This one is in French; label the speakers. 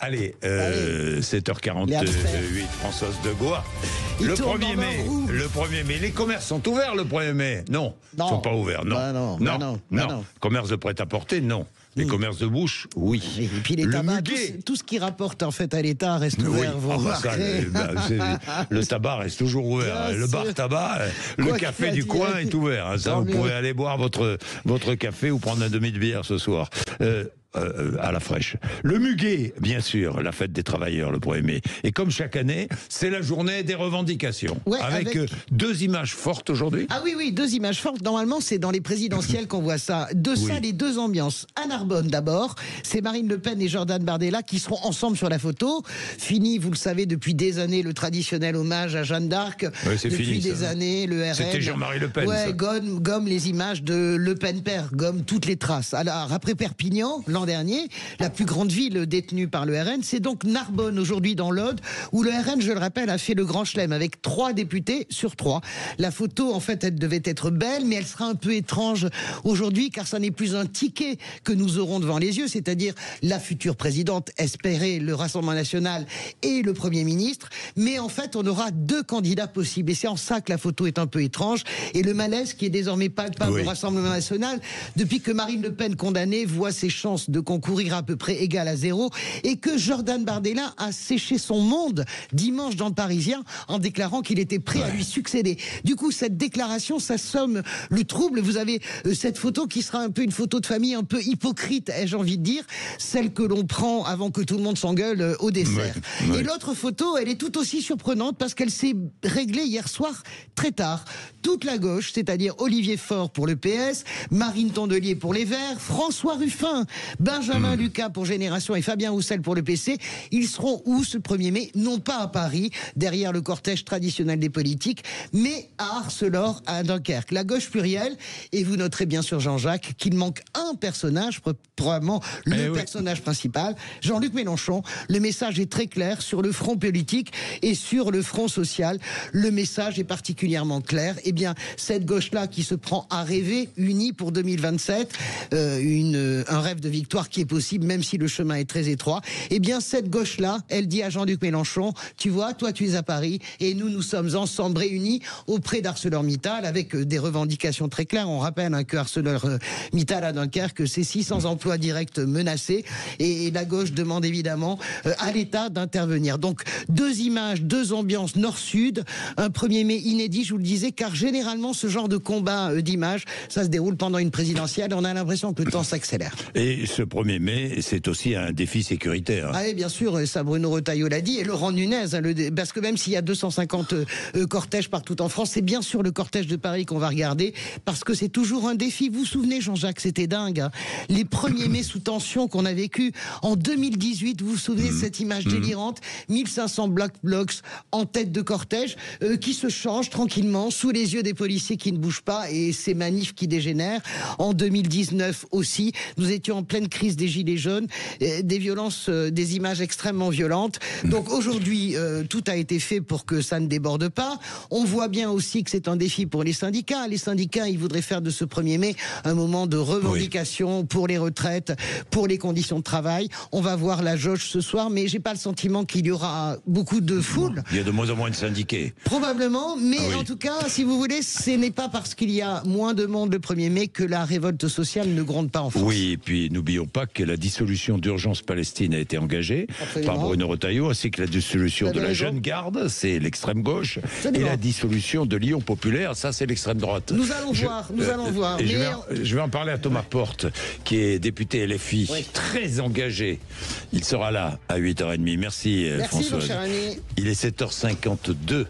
Speaker 1: Allez, 7h48, Françoise de Goa. Le 1er mai, les commerces sont ouverts le 1er mai? Non, ils ne sont pas ouverts, non. Non. Commerce de prêt-à-porter, non. Les commerces de bouche, oui.
Speaker 2: Et puis les tabacs, tout ce qui rapporte en fait à l'État reste ouvert.
Speaker 1: Le tabac reste toujours ouvert. Le bar tabac, le café du coin est ouvert. Hein, ça, vous pouvez aller boire votre café ou prendre un demi de bière ce soir. À la fraîche. Le muguet, bien sûr, la fête des travailleurs le 1er mai. Et comme chaque année, c'est la journée des revendications. Ouais, avec deux images fortes aujourd'hui.
Speaker 2: Ah oui, deux images fortes. Normalement, c'est dans les présidentielles qu'on voit ça. Ça, les deux ambiances. À Narbonne d'abord, c'est Marine Le Pen et Jordan Bardella qui seront ensemble sur la photo. Fini, vous le savez, depuis des années, le traditionnel hommage à Jeanne d'Arc.
Speaker 1: Ouais, c'est
Speaker 2: depuis
Speaker 1: fini,
Speaker 2: des années, le RN.
Speaker 1: C'était Jean-Marie Le Pen.
Speaker 2: Ouais, gomme les images de Le Pen père, gomme toutes les traces. Alors, après Perpignan, l'an dernier, la plus grande ville détenue par le RN, c'est donc Narbonne aujourd'hui dans l'Aude, où le RN, je le rappelle, a fait le grand chelem avec 3 députés sur 3. La photo, en fait, elle devait être belle, mais elle sera un peu étrange aujourd'hui, car ça n'est plus un ticket que nous aurons devant les yeux, c'est-à-dire la future présidente espérée, le Rassemblement national et le Premier ministre, mais en fait, on aura 2 candidats possibles, et c'est en ça que la photo est un peu étrange, et le malaise qui est désormais palpable au Rassemblement national, depuis que Marine Le Pen, condamnée, voit ses chances de concourir à peu près égales à 0, et que Jordan Bardella a séché son monde dimanche dans le Parisien en déclarant qu'il était prêt à lui succéder. Du coup, cette déclaration, ça somme le trouble. Vous avez cette photo qui sera un peu une photo de famille un peu hypocrite, ai-je envie de dire, celle que l'on prend avant que tout le monde s'engueule au dessert. Et l'autre photo, elle est tout aussi surprenante parce qu'elle s'est réglée hier soir très tard. Toute la gauche, c'est-à-dire Olivier Faure pour le PS, Marine Tondelier pour les Verts, François Ruffin, Benjamin Lucas pour Génération et Fabien Roussel pour le PC, ils seront où ce 1er mai? Non pas à Paris, derrière le cortège traditionnel des politiques, mais à Arcelor, à Dunkerque. La gauche plurielle, et vous noterez bien sûr Jean-Jacques qu'il manque un personnage, probablement le personnage principal, Jean-Luc Mélenchon. Le message est très clair sur le front politique et sur le front social. Le message est particulièrement clair. Eh bien, cette gauche-là qui se prend à rêver, unie pour 2027, un rêve de victoire qui est possible, même si le chemin est très étroit. Eh bien, cette gauche-là, elle dit à Jean-Luc Mélenchon, tu vois, toi tu es à Paris, et nous sommes ensemble réunis auprès d'ArcelorMittal, avec des revendications très claires. On rappelle que ArcelorMittal à Dunkerque, c'est 600 emplois directs menacés, et la gauche demande évidemment à l'État d'intervenir. Donc, 2 images, 2 ambiances nord-sud, un 1er mai inédit, je vous le disais, car généralement, ce genre de combat d'images, ça se déroule pendant une présidentielle, on a l'impression que le temps s'accélère.
Speaker 1: Et ce 1er mai, c'est aussi un défi sécuritaire.
Speaker 2: Ah oui, bien sûr, ça Bruno Retailleau l'a dit, et Laurent Nunez, parce que même s'il y a 250 cortèges partout en France, c'est bien sûr le cortège de Paris qu'on va regarder, parce que c'est toujours un défi. Vous vous souvenez, Jean-Jacques, c'était dingue, hein, les 1er mai sous tension qu'on a vécu en 2018, vous vous souvenez de cette image délirante, 1500 Black Blocs en tête de cortège, qui se changent tranquillement, sous les yeux des policiers qui ne bougent pas, et ces manifs qui dégénèrent. En 2019 aussi, nous étions en pleine crise des Gilets jaunes, des violences, des images extrêmement violentes. Donc aujourd'hui, tout a été fait pour que ça ne déborde pas. On voit bien aussi que c'est un défi pour les syndicats. Les syndicats, ils voudraient faire de ce 1er mai un moment de revendication pour les retraites, pour les conditions de travail. On va voir la jauge ce soir, mais j'ai pas le sentiment qu'il y aura beaucoup de foule.
Speaker 1: Il y a de moins en moins de syndiqués.
Speaker 2: Probablement, mais en tout cas, si vous voulez, ce n'est pas parce qu'il y a moins de monde le 1er mai que la révolte sociale ne gronde pas en France.
Speaker 1: Oui, et puis n'oublions pas que la dissolution d'Urgence Palestine a été engagée par Bruno Retailleau, ainsi que la dissolution de la Jeune Garde, c'est l'extrême gauche, et la dissolution de Lyon Populaire, ça c'est l'extrême droite.
Speaker 2: Nous allons voir.
Speaker 1: Je vais en parler à Thomas Porte, qui est député LFI, très engagé. Il sera là à 8h30. Merci François.
Speaker 2: Mon cher ami.
Speaker 1: Il est 7h52.